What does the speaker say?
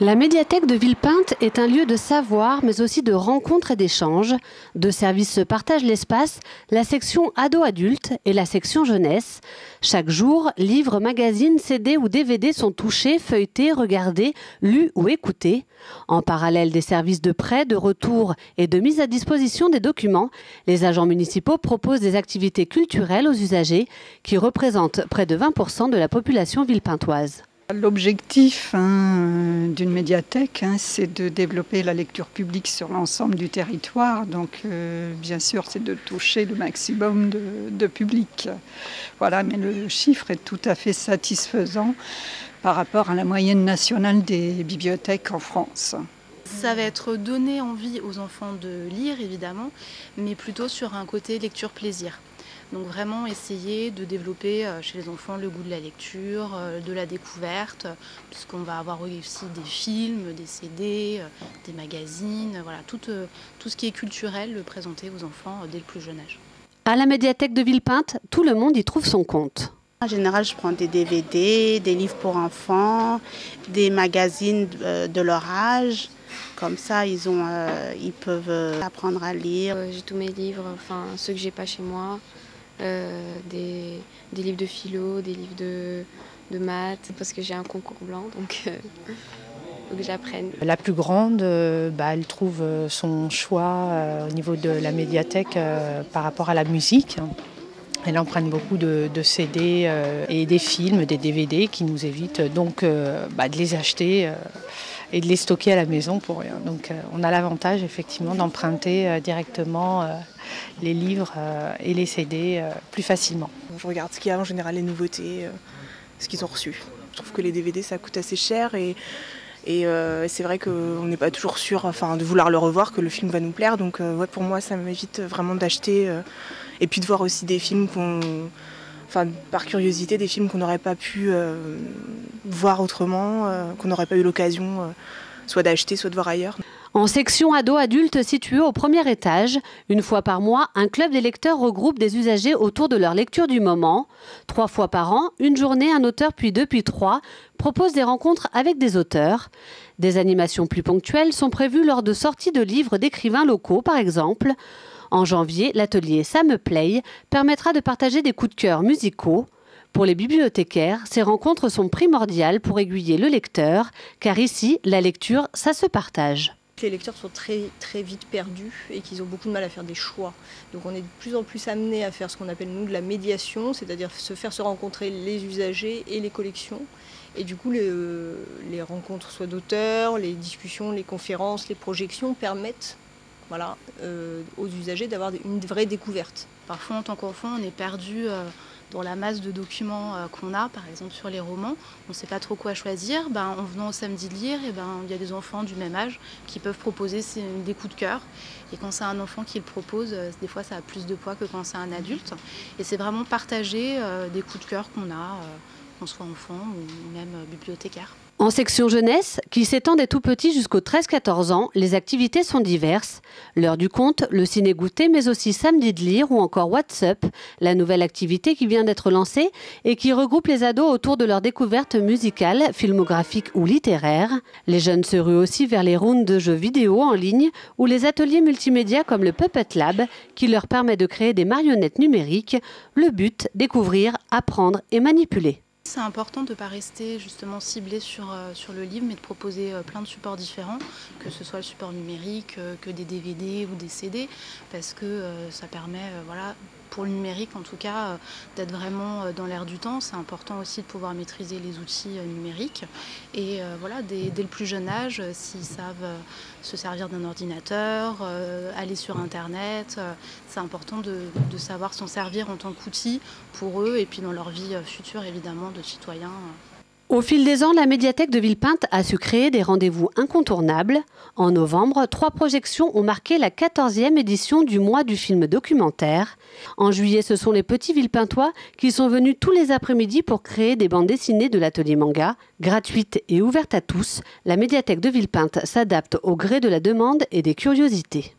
La médiathèque de Villepinte est un lieu de savoir, mais aussi de rencontres et d'échanges. Deux services se partagent l'espace, la section ado-adulte et la section jeunesse. Chaque jour, livres, magazines, CD ou DVD sont touchés, feuilletés, regardés, lus ou écoutés. En parallèle des services de prêt, de retour et de mise à disposition des documents, les agents municipaux proposent des activités culturelles aux usagers qui représentent près de 20% de la population villepintoise. L'objectif d'une médiathèque, c'est de développer la lecture publique sur l'ensemble du territoire. Donc, bien sûr, c'est de toucher le maximum de public. Voilà, mais le chiffre est tout à fait satisfaisant par rapport à la moyenne nationale des bibliothèques en France. Ça va être donner envie aux enfants de lire, évidemment, mais plutôt sur un côté lecture-plaisir. Donc vraiment essayer de développer chez les enfants le goût de la lecture, de la découverte, puisqu'on va avoir aussi des films, des CD, des magazines, voilà, tout ce qui est culturel, le présenter aux enfants dès le plus jeune âge. À la médiathèque de Villepinte, tout le monde y trouve son compte. En général, je prends des DVD, des livres pour enfants, des magazines de leur âge. Comme ça, ils peuvent apprendre à lire. J'ai tous mes livres, enfin ceux que j'ai pas chez moi. Des livres de philo, des livres de maths, parce que j'ai un concours blanc, donc faut que j'apprenne. La plus grande, elle trouve son choix au niveau de la médiathèque par rapport à la musique. Elle emprunte beaucoup de CD et des films, des DVD qui nous évitent donc de les acheter et de les stocker à la maison pour rien. Donc on a l'avantage effectivement d'emprunter directement les livres et les CD plus facilement. Je regarde ce qu'il y a en général, les nouveautés, ce qu'ils ont reçu. Je trouve que les DVD ça coûte assez cher et c'est vrai qu'on n'est pas toujours sûr de vouloir le revoir, que le film va nous plaire. Donc pour moi ça m'évite vraiment d'acheter et puis de voir aussi des films par curiosité, des films qu'on n'aurait pas pu voir autrement, qu'on n'aurait pas eu l'occasion soit d'acheter, soit de voir ailleurs. En section ado-adulte située au premier étage, une fois par mois, un club des lecteurs regroupe des usagers autour de leur lecture du moment. 3 fois par an, une journée, un auteur, puis 2, puis 3, propose des rencontres avec des auteurs. Des animations plus ponctuelles sont prévues lors de sorties de livres d'écrivains locaux, par exemple. En janvier, l'atelier Ça me play permettra de partager des coups de cœur musicaux. Pour les bibliothécaires, ces rencontres sont primordiales pour aiguiller le lecteur, car ici, la lecture, ça se partage. Les lecteurs sont très, très vite perdus et qu'ils ont beaucoup de mal à faire des choix. Donc on est de plus en plus amené à faire ce qu'on appelle nous de la médiation, c'est-à-dire se rencontrer les usagers et les collections. Et du coup, les rencontres soit d'auteurs, les discussions, les conférences, les projections permettent aux usagers d'avoir une vraie découverte. Parfois, en tant qu'enfant, on est perdu dans la masse de documents qu'on a, par exemple sur les romans. On ne sait pas trop quoi choisir. En venant au samedi de lire, il y a des enfants du même âge qui peuvent proposer des coups de cœur. Et quand c'est un enfant qui le propose, des fois ça a plus de poids que quand c'est un adulte. Et c'est vraiment partager des coups de cœur qu'on a, qu'on soit enfant ou même bibliothécaire. En section jeunesse, qui s'étend des tout petits jusqu'aux 13-14 ans, les activités sont diverses. L'heure du conte, le ciné-goûter, mais aussi samedi de lire ou encore WhatsApp, la nouvelle activité qui vient d'être lancée et qui regroupe les ados autour de leur découverte musicale, filmographique ou littéraire. Les jeunes se ruent aussi vers les rounds de jeux vidéo en ligne ou les ateliers multimédia comme le Puppet Lab qui leur permet de créer des marionnettes numériques. Le but, découvrir, apprendre et manipuler. C'est important de ne pas rester justement ciblé sur le livre, mais de proposer plein de supports différents, que ce soit le support numérique, que des DVD ou des CD, parce que ça permet, pour le numérique en tout cas, d'être vraiment dans l'air du temps. C'est important aussi de pouvoir maîtriser les outils numériques. Et dès le plus jeune âge, s'ils savent se servir d'un ordinateur, aller sur Internet, c'est important de savoir s'en servir en tant qu'outil pour eux et puis dans leur vie future évidemment de citoyens. Au fil des ans, la médiathèque de Villepinte a su créer des rendez-vous incontournables. En novembre, 3 projections ont marqué la 14e édition du mois du film documentaire. En juillet, ce sont les petits Villepintois qui sont venus tous les après-midi pour créer des bandes dessinées de l'atelier manga. Gratuite et ouverte à tous, la médiathèque de Villepinte s'adapte au gré de la demande et des curiosités.